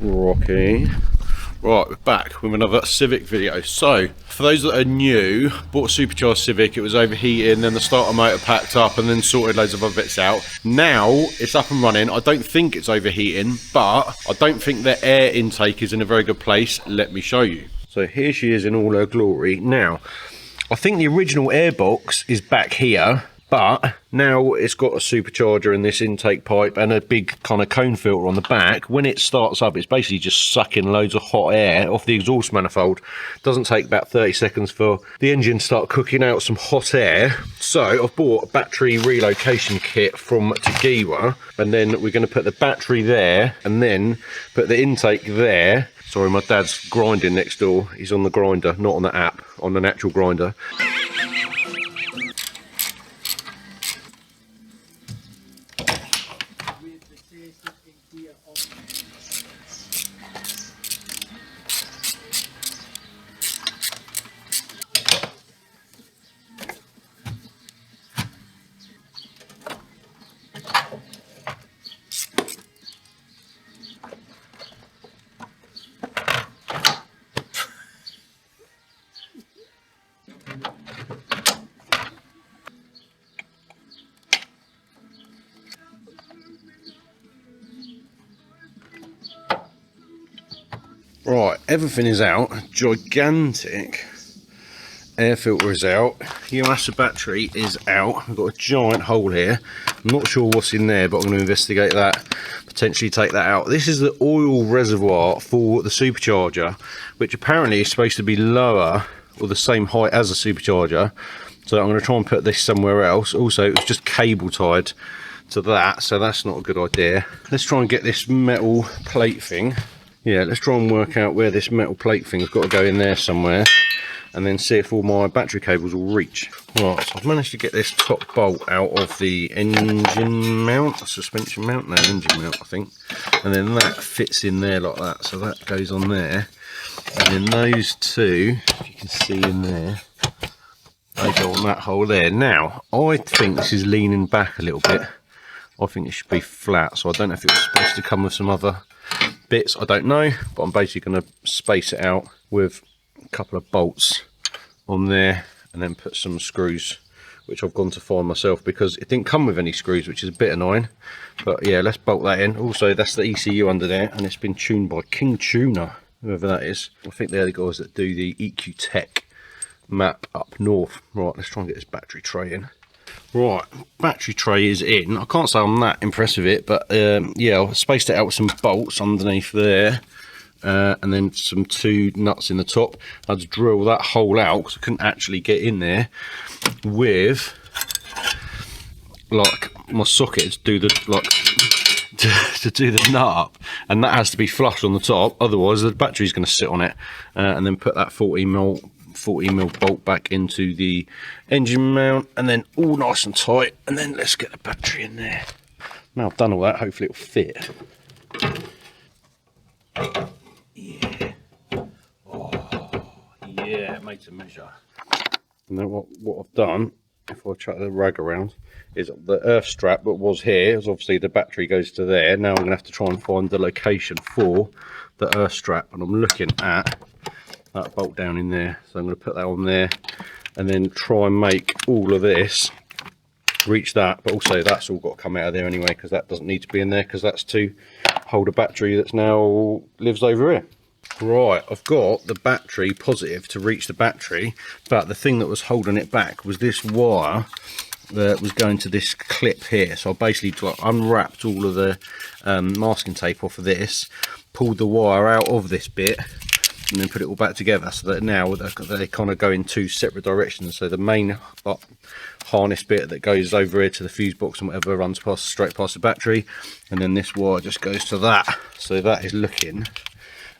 Rocky. Right, we're back with another Civic video. So, for those that are new, bought a supercharged Civic, it was overheating, then the starter motor packed up and then sorted loads of other bits out. Now, it's up and running. I don't think it's overheating, but I don't think the air intake is in a very good place. Let me show you. So here she is in all her glory. Now, I think the original air box is back here, but now it's got a supercharger in this intake pipe and a big kind of cone filter on the back. When it starts up, it's basically just sucking loads of hot air off the exhaust manifold. Doesn't take about 30 seconds for the engine to start cooking out some hot air. So I've bought a battery relocation kit from Tegiwa, and then we're going to put the battery there and then put the intake there. Sorry, my dad's grinding next door. He's on the grinder, not on the app, on an actual grinder. Right, everything is out. Gigantic air filter is out. Yamasa battery is out. We've got a giant hole here. I'm not sure what's in there, but I'm going to investigate that, potentially take that out. This is the oil reservoir for the supercharger, which apparently is supposed to be lower or the same height as the supercharger. So I'm going to try and put this somewhere else. Also, it was just cable tied to that, so that's not a good idea. Let's try and get this metal plate thing. Yeah, let's try and work out where this metal plate thing's got to go in there somewhere, and then see if all my battery cables will reach. Right, so I've managed to get this top bolt out of the engine mount, suspension mount, no, engine mount I think, and then that fits in there like that, so that goes on there, and then those two, if you can see in there, they go on that hole there. Now, I think this is leaning back a little bit. I think it should be flat, so I don't know if it was supposed to come with some other bits, I don't know, but I'm basically going to space it out with a couple of bolts on there and then put some screws, which I've gone to find myself because it didn't come with any screws, which is a bit annoying. But yeah, let's bolt that in. Also, that's the ECU under there, and it's been tuned by King Tuner, whoever that is. I think they're the guys that do the EQ Tech map up north. Right, let's try and get this battery tray in. Right, battery tray is in. I can't say I'm that impressed with it, but yeah, I spaced it out with some bolts underneath there, and then some two nuts in the top. I had to drill that hole out because I couldn't actually get in there with like my socket to do the to do the nut up, and that has to be flush on the top, otherwise the battery's going to sit on it, and then put that 40mm bolt back into the engine mount, and then all nice and tight, and then let's get the battery in there. Now I've done all that, hopefully it'll fit. Yeah. Oh, yeah, it made to measure. And then what I've done, if I chuck the rag around, is the earth strap that was here, as obviously the battery goes to there. Now I'm going to have to try and find the location for the earth strap, and I'm looking at that bolt down in there, so I'm going to put that on there and then try and make all of this reach that, but also that's all got to come out of there anyway, because that doesn't need to be in there, because that's to hold a battery that's now lives over here. Right, I've got the battery positive to reach the battery, but the thing that was holding it back was this wire that was going to this clip here. So I basically unwrapped all of the masking tape off of this, pulled the wire out of this bit, and then put it all back together, so that now they kind of go in two separate directions. So the main harness bit that goes over here to the fuse box and whatever runs straight past the battery, and then this wire just goes to that. So that is looking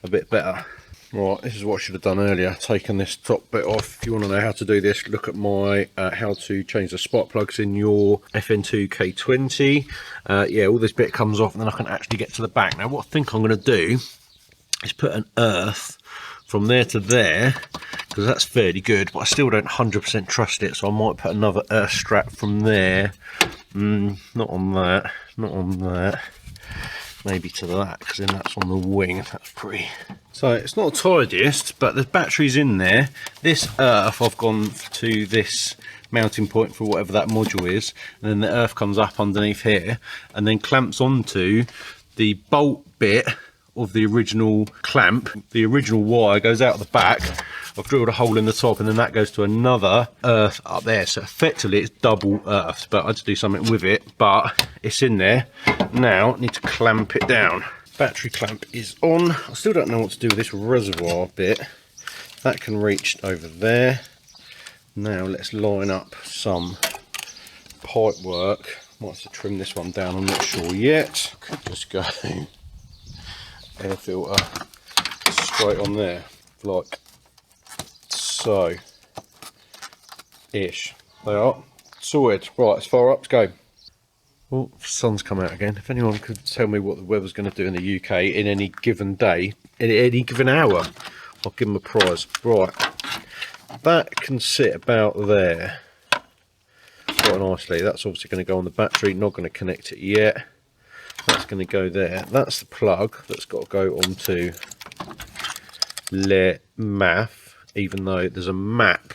a bit better. Right, this is what I should have done earlier, taken this top bit off. If you want to know how to do this, look at my how to change the spark plugs in your FN2 K20. Yeah, all this bit comes off, and then I can actually get to the back. Now what I think I'm going to do is put an earth from there to there, because that's fairly good, but I still don't 100% trust it, so I might put another earth strap from there. Not on that, not on that. maybe to that, because then that's on the wing. That's pretty. So it's not the tidiest, but the battery's in there. This earth, I've gone to this mounting point for whatever that module is, and then the earth comes up underneath here and then clamps onto the bolt bit of the original clamp. The original wire goes out the back. I've drilled a hole in the top, and then that goes to another earth up there. So effectively it's double earthed, but I had to do something with it, but it's in there. Now I need to clamp it down. Battery clamp is on. I still don't know what to do with this reservoir bit. That can reach over there. Now let's line up some pipe work. Might have to trim this one down, I'm not sure yet. Could just go air filter straight on there, like so. Ish. They are sorted. Right, as far up to go. Well, the sun's come out again. If anyone could tell me what the weather's going to do in the UK in any given day, in any given hour, I'll give them a prize. Right, that can sit about there quite nicely. That's obviously going to go on the battery, not going to connect it yet. That's going to go there. That's the plug that's got to go onto Le MAF, even though there's a map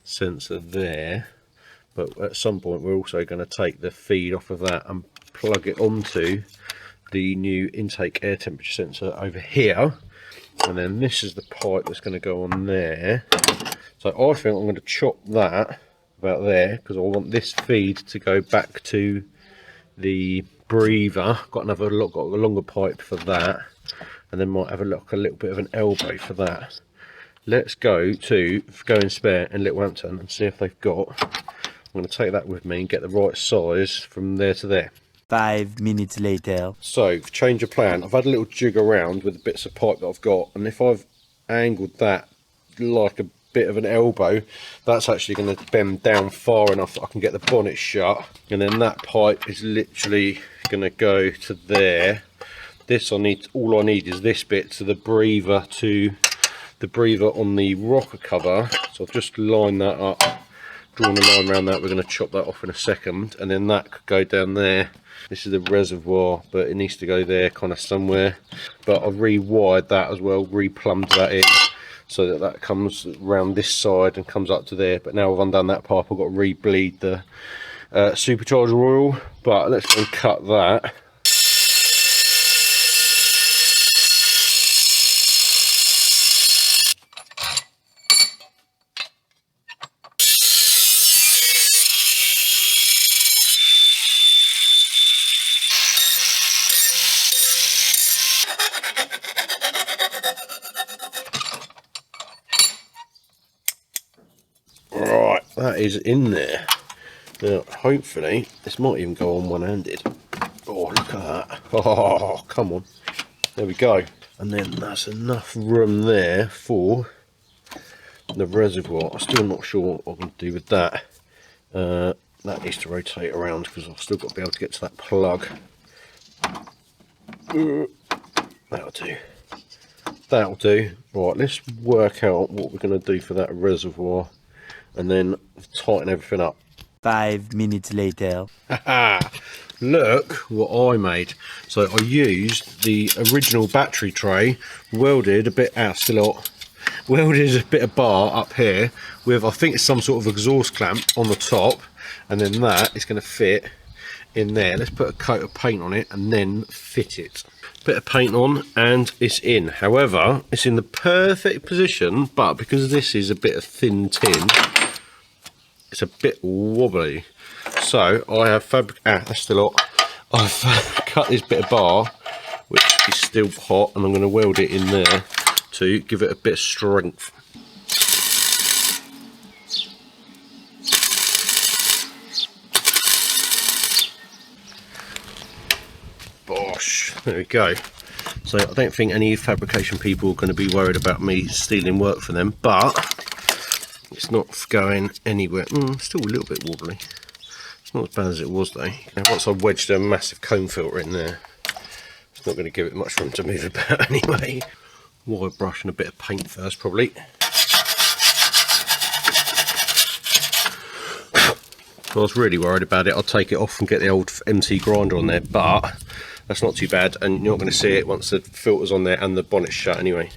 sensor there. But at some point we're also going to take the feed off of that and plug it onto the new intake air temperature sensor over here. And then this is the pipe that's going to go on there. So I think I'm going to chop that about there, because I want this feed to go back to the breather. Got a longer pipe for that, and then might have a little bit of an elbow for that. Let's go in spare in Little Hampton and see if they've got. I'm going to take that with me and get the right size from there to there. 5 minutes later. So, change of plan. I've had a little jig around with the bits of pipe that I've got, and if I've angled that like a bit of an elbow, that's actually going to bend down far enough that I can get the bonnet shut, and then that pipe is literally going to go to there. This all I need is this bit to the breather on the rocker cover. So I've just lined that up, drawn a line around that. We're going to chop that off in a second, and then that could go down there. This is the reservoir, but it needs to go there kind of somewhere. But I've rewired that as well, replumbed that in, so that comes around this side and comes up to there. But now I've undone that pipe, I've got to re-bleed the supercharger oil. But let's go and cut that. Right, that is in there. Now, hopefully, this might even go on one-handed. Oh, look at that. Oh, come on. There we go. And then that's enough room there for the reservoir. I'm still not sure what I'm going to do with that. That needs to rotate around because I've still got to be able to get to that plug. That'll do. That'll do. Right, let's work out what we're going to do for that reservoir and then tighten everything up. 5 minutes later. Look what I made. So I used the original battery tray, welded a bit welded a bit of bar up here with, I think it's some sort of exhaust clamp on the top, and then that is going to fit in there. Let's put a coat of paint on it and then fit it. Bit of paint on and it's in. However, it's in the perfect position, but because this is a bit of thin tin, it's a bit wobbly. So I have that's still hot. I've cut this bit of bar, which is still hot, and I'm going to weld it in there to give it a bit of strength. Bosh, there we go. So I don't think any fabrication people are going to be worried about me stealing work for them, but it's not going anywhere. Still a little bit wobbly. It's not as bad as it was though. Now, once I wedged a massive cone filter in there, it's not going to give it much room to move about anyway. Wire brush and a bit of paint first, probably. If I was really worried about it, I'd take it off and get the old MT grinder on there, but That's not too bad, and you're not going to see it once the filter's on there and the bonnet's shut anyway.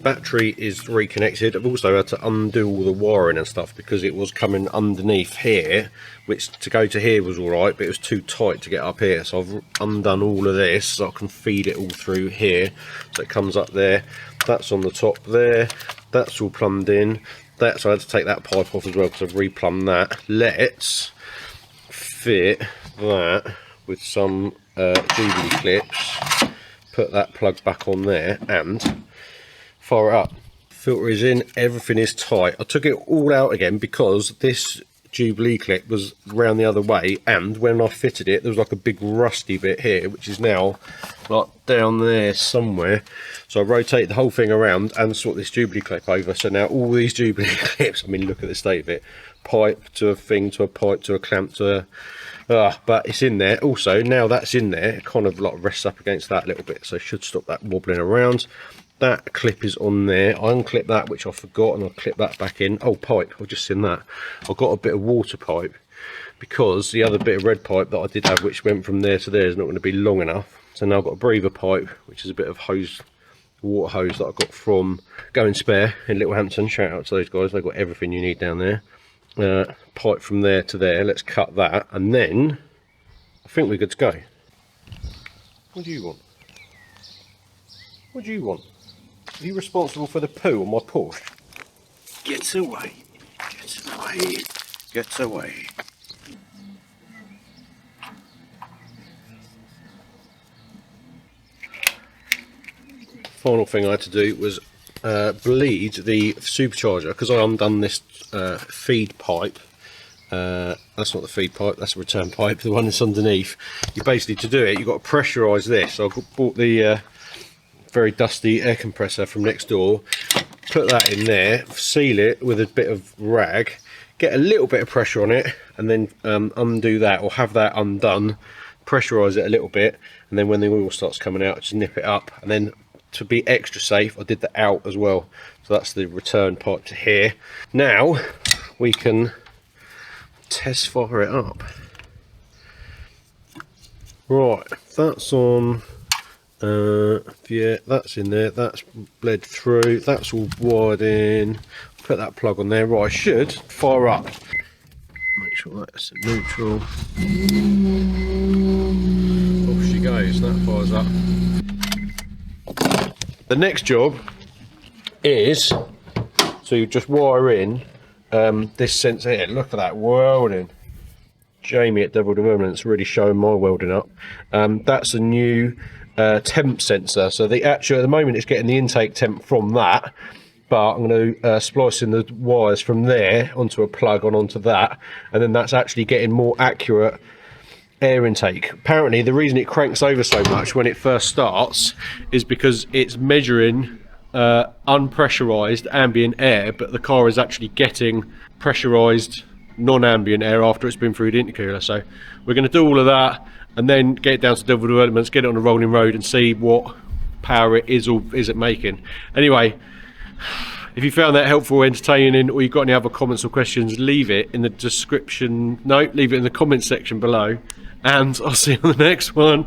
Battery is reconnected. I've also had to undo all the wiring and stuff because it was coming underneath here, which to go to here was alright, but it was too tight to get up here. So I've undone all of this so I can feed it all through here. So it comes up there, that's on the top there, that's all plumbed in. So I had to take that pipe off as well because I've replumbed that. Let's fit that with some Jubilee clips, put that plug back on there and fire it up. Filter is in, everything is tight. I took it all out again because this Jubilee clip was round the other way, and when I fitted it there was like a big rusty bit here which is now like down there somewhere. So I rotate the whole thing around and sort this Jubilee clip over. So now all these Jubilee clips, I mean look at the state of it, pipe to a thing to a pipe to a clamp to a but it's in there. Also now that's in there, it kind of like rests up against that a little bit, so it should stop that wobbling around. That clip is on there. I unclip that, which I forgot, and I'll clip that back in. Oh, pipe, I've just seen that. I've got a bit of water pipe because the other bit of red pipe that I did have, which went from there to there, is not going to be long enough. So now I've got a breather pipe, which is a bit of hose, water hose that I got from Going Spare in Littlehampton. Shout out to those guys, they've got everything you need down there. Pipe from there to there, let's cut that, and then I think we're good to go. What do you want? What do you want? Are you responsible for the poo on my Porsche? Get away. Get away. Get away. Final thing I had to do was bleed the supercharger because I undone this feed pipe. That's not the feed pipe, that's a return pipe, the one that's underneath. You basically, to do it, you've got to pressurise this. So I bought the very dusty air compressor from next door, put that in there, seal it with a bit of rag, get a little bit of pressure on it, and then undo that, or have that undone, pressurise it a little bit, and then when the oil starts coming out, just nip it up. And then to be extra safe, I did the out as well. So that's the return pipe to here. Now we can test fire it up. Right, that's on. Yeah, that's in there, that's bled through, that's all wired in. Put that plug on there. Right, I should fire up. Make sure that's neutral. Off she goes, that fires up. The next job is to just wire in this sensor here. Look at that welding. Jamie at Devil Development's really showing my welding up. That's a new temp sensor. So the actual, at the moment it's getting the intake temp from that, but I'm going to splice in the wires from there onto a plug onto that, and then that's actually getting more accurate air intake. Apparently the reason it cranks over so much when it first starts is because it's measuring unpressurized ambient air, but the car is actually getting pressurized non-ambient air after it's been through the intercooler. So we're going to do all of that and then get it down to Devil Developments, get it on a rolling road and see what power it is or is it making. Anyway, if you found that helpful, entertaining, or you've got any other comments or questions, leave it in the description, no, leave it in the comments section below, and I'll see you on the next one.